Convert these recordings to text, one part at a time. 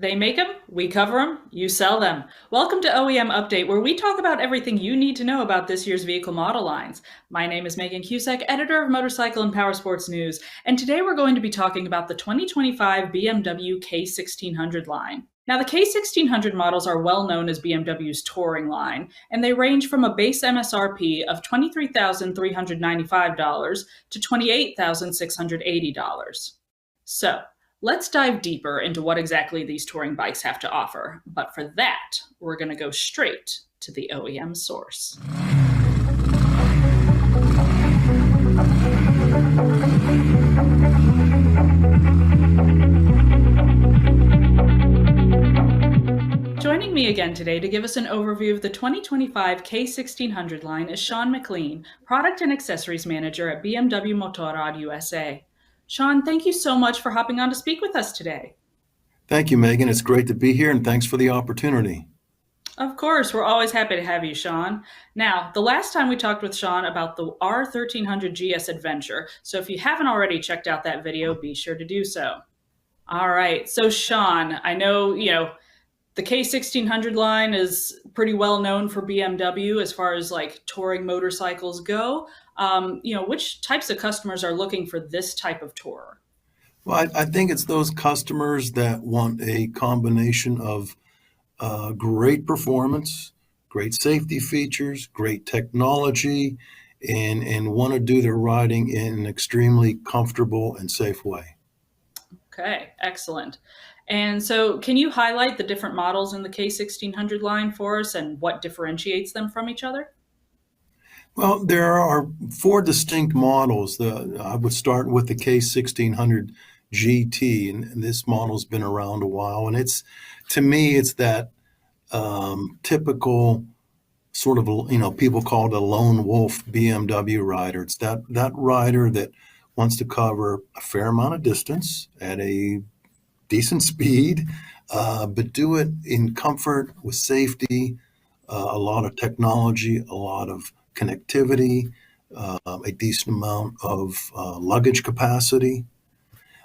They make them, we cover them, you sell them. Welcome to OEM Update, where we talk about everything you need to know about this year's vehicle model lines. My name is Megan Cusack, editor of Motorcycle and Powersports News, and today we're going to be talking about the 2025 BMW K1600 line. Now, the K1600 models are well known as BMW's touring line, and they range from a base MSRP of $23,395 to $28,680. So, let's dive deeper into what exactly these touring bikes have to offer. But for that, we're going to go straight to the OEM source. Joining me again today to give us an overview of the 2025 K1600 line is Shawn McLean, Product and Accessories Manager at BMW Motorrad USA. Shawn, thank you so much for hopping on to speak with us today. Thank you, Megan. It's great to be here, and thanks for the opportunity. Of course, we're always happy to have you, Shawn. Now, the last time we talked with Shawn about the R1300 GS Adventure, so if you haven't already checked out that video, be sure to do so. All right, so Shawn, I know, the K1600 line is pretty well known for BMW as far as like touring motorcycles go. Which types of customers are looking for this type of tourer? Well, I think it's those customers that want a combination of great performance, great safety features, great technology, and want to do their riding in an extremely comfortable and safe way. Okay, excellent. And so can you highlight the different models in the K1600 line for us and what differentiates them from each other? Well, there are four distinct models. I would start with the K1600 GT, and this model's been around a while. And to me, it's that typical sort of, people call it a lone wolf BMW rider. It's that rider that wants to cover a fair amount of distance at a decent speed, but do it in comfort with safety, a lot of technology, a lot of connectivity, a decent amount of luggage capacity.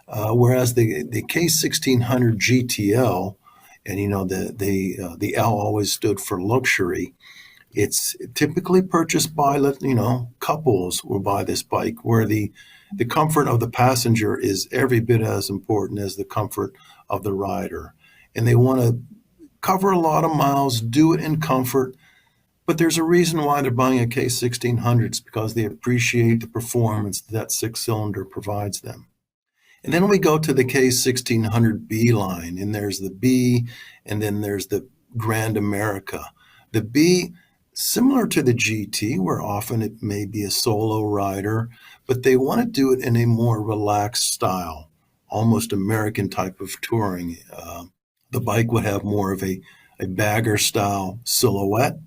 Whereas the K1600 GTL, and the L always stood for luxury. It's typically purchased by couples will buy this bike, where the comfort of the passenger is every bit as important as the comfort of the rider, and they want to cover a lot of miles, do it in comfort. But there's a reason why they're buying a K1600. It's because they appreciate the performance that six-cylinder provides them. And then we go to the K1600B line, and there's the B, and then there's the Grand America. The B, similar to the GT, where often it may be a solo rider, but they want to do it in a more relaxed style, almost American type of touring. The bike would have more of a bagger style silhouette,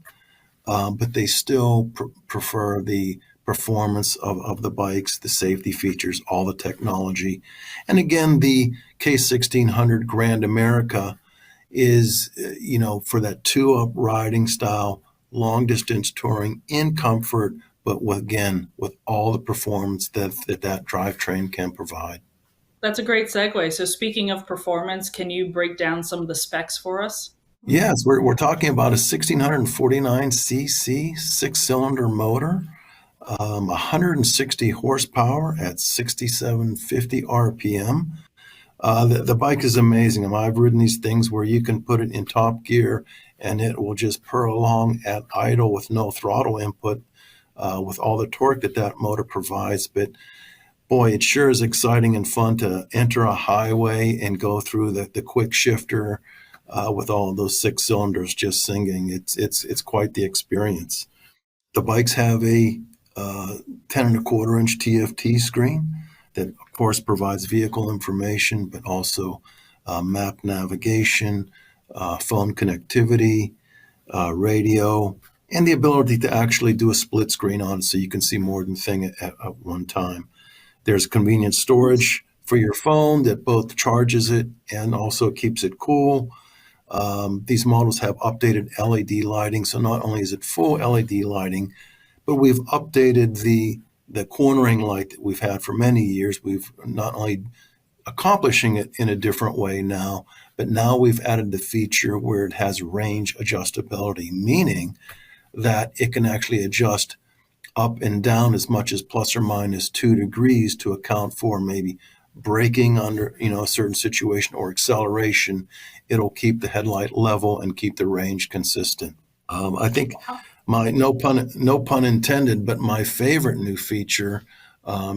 but they still prefer the performance of the bikes, the safety features, all the technology. And again, the K1600 Grand America is, for that two-up riding style, long-distance touring in comfort, but with all the performance that drivetrain can provide. That's a great segue. So speaking of performance, can you break down some of the specs for us? Yes, we're talking about a 1649cc six-cylinder motor, 160 horsepower at 6750 RPM. The bike is amazing. I've ridden these things where you can put it in top gear and it will just purr along at idle with no throttle input, with all the torque that motor provides. But boy, it sure is exciting and fun to enter a highway and go through the quick shifter with all of those six cylinders just singing. It's quite the experience. The bikes have a 10.25-inch TFT screen that, of course, provides vehicle information, but also map navigation, phone connectivity, radio, and the ability to actually do a split screen on it so you can see more than thing at one time. There's convenient storage for your phone that both charges it and also keeps it cool. These models have updated LED lighting, so not only is it full LED lighting, but we've updated the cornering light that we've had for many years. We've not only accomplishing it in a different way now, but now we've added the feature where it has range adjustability, meaning that it can actually adjust up and down as much as plus or minus 2 degrees to account for maybe braking under a certain situation or acceleration. It'll keep the headlight level and keep the range consistent. I think my no pun intended, but my favorite new feature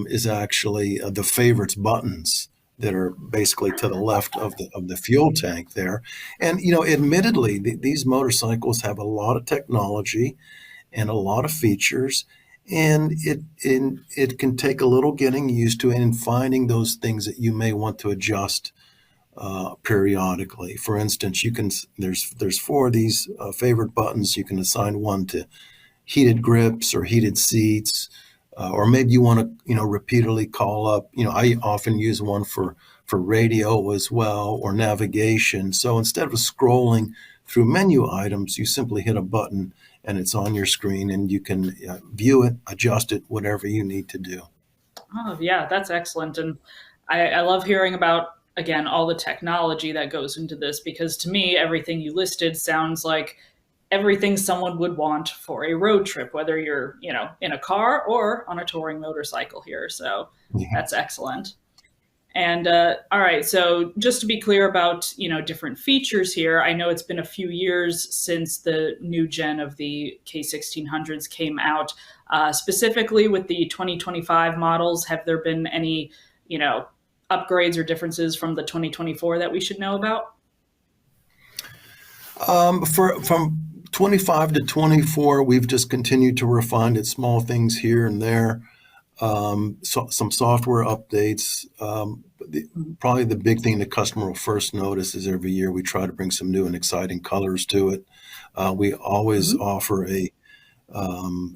is actually the favorites buttons that are basically to the left of the fuel tank there. And admittedly, these motorcycles have a lot of technology and a lot of features, and it can take a little getting used to and finding those things that you may want to adjust periodically. For instance, there's four of these favorite buttons. You can assign one to heated grips or heated seats, or maybe you want to repeatedly call up. I often use one for radio as well, or navigation. So instead of scrolling through menu items, you simply hit a button and it's on your screen, and you can view it, adjust it, whatever you need to do. Oh, yeah, that's excellent. And I love hearing about, again, all the technology that goes into this, because to me, everything you listed sounds like everything someone would want for a road trip, whether you're, in a car or on a touring motorcycle here. So Yeah. that's excellent. And all right, so just to be clear about different features here, I know it's been a few years since the new gen of the K1600s came out. Specifically with the 2025 models, have there been any upgrades or differences from the 2024 that we should know about? From 25 to 24, we've just continued to refine it, small things here and there. Some software updates. Probably the big thing the customer will first notice is every year we try to bring some new and exciting colors to it. We always Mm-hmm. offer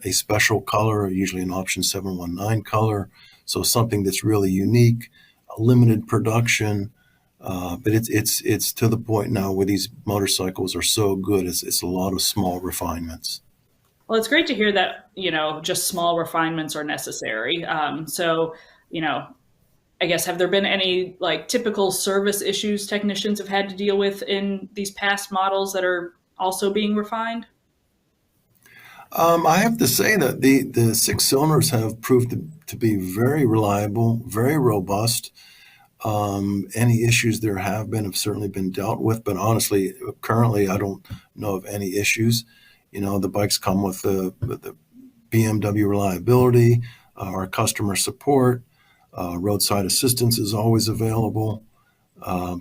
a special color, usually an option 719 color, so something that's really unique, a limited production. But it's to the point now where these motorcycles are so good. It's a lot of small refinements. Well, it's great to hear that, just small refinements are necessary. So, you know, I guess, have there been any like typical service issues technicians have had to deal with in these past models that are also being refined? I have to say that the six cylinders have proved to be very reliable, very robust. Any issues there have been have certainly been dealt with, but honestly, currently, I don't know of any issues. The bikes come with the BMW reliability, our customer support, roadside assistance is always available.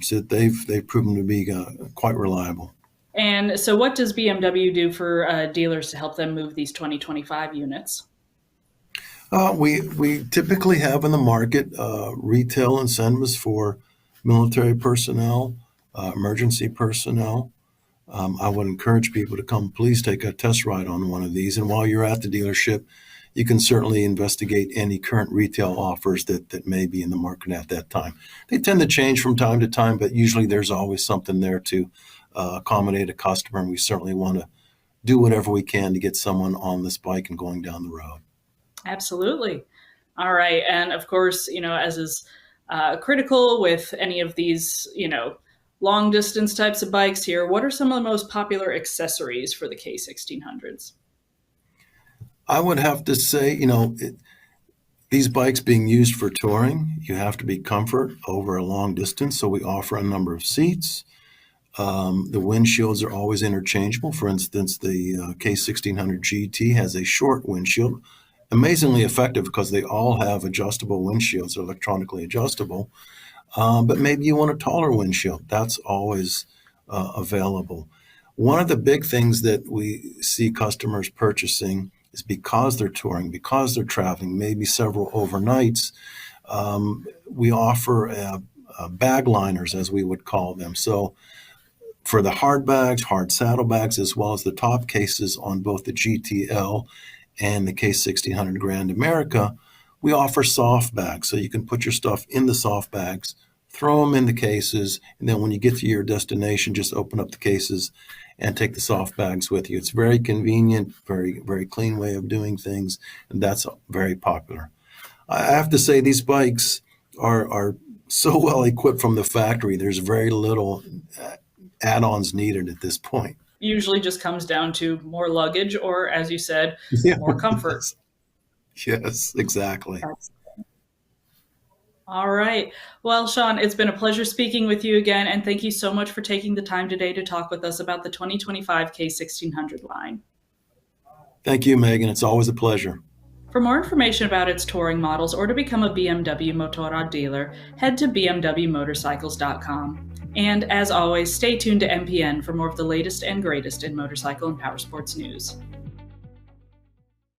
So they've proven to be quite reliable. And so, what does BMW do for dealers to help them move these 2025 units? We typically have in the market retail incentives for military personnel, emergency personnel. I would encourage people to come, please take a test ride on one of these. And while you're at the dealership, you can certainly investigate any current retail offers that may be in the market at that time. They tend to change from time to time, but usually there's always something there to accommodate a customer. And we certainly want to do whatever we can to get someone on this bike and going down the road. Absolutely. All right. And of course, as is critical with any of these, long distance types of bikes here, what are some of the most popular accessories for the K1600s? I would have to say, these bikes being used for touring, you have to be comfort over a long distance. So we offer a number of seats. The windshields are always interchangeable. For instance, the K1600 GT has a short windshield, amazingly effective because they all have adjustable windshields, electronically adjustable. But maybe you want a taller windshield. That's always available. One of the big things that we see customers purchasing is because they're touring, because they're traveling, maybe several overnights. We offer bag liners, as we would call them. So for the hard bags, hard saddlebags, as well as the top cases on both the GTL and the K1600 Grand America, we offer soft bags. So you can put your stuff in the soft bags, throw them in the cases, and then when you get to your destination, just open up the cases and take the soft bags with you. It's very convenient, very, very clean way of doing things, and that's very popular. I have to say these bikes are so well equipped from the factory. There's very little add-ons needed at this point. Usually just comes down to more luggage or, as you said, Yeah. more comfort. Yes, yes, exactly. All right. Well, Shawn, it's been a pleasure speaking with you again, and thank you so much for taking the time today to talk with us about the 2025 K1600 line. Thank you, Megan. It's always a pleasure. For more information about its touring models or to become a BMW Motorrad dealer, head to bmwmotorcycles.com. And as always, stay tuned to MPN for more of the latest and greatest in motorcycle and powersports news.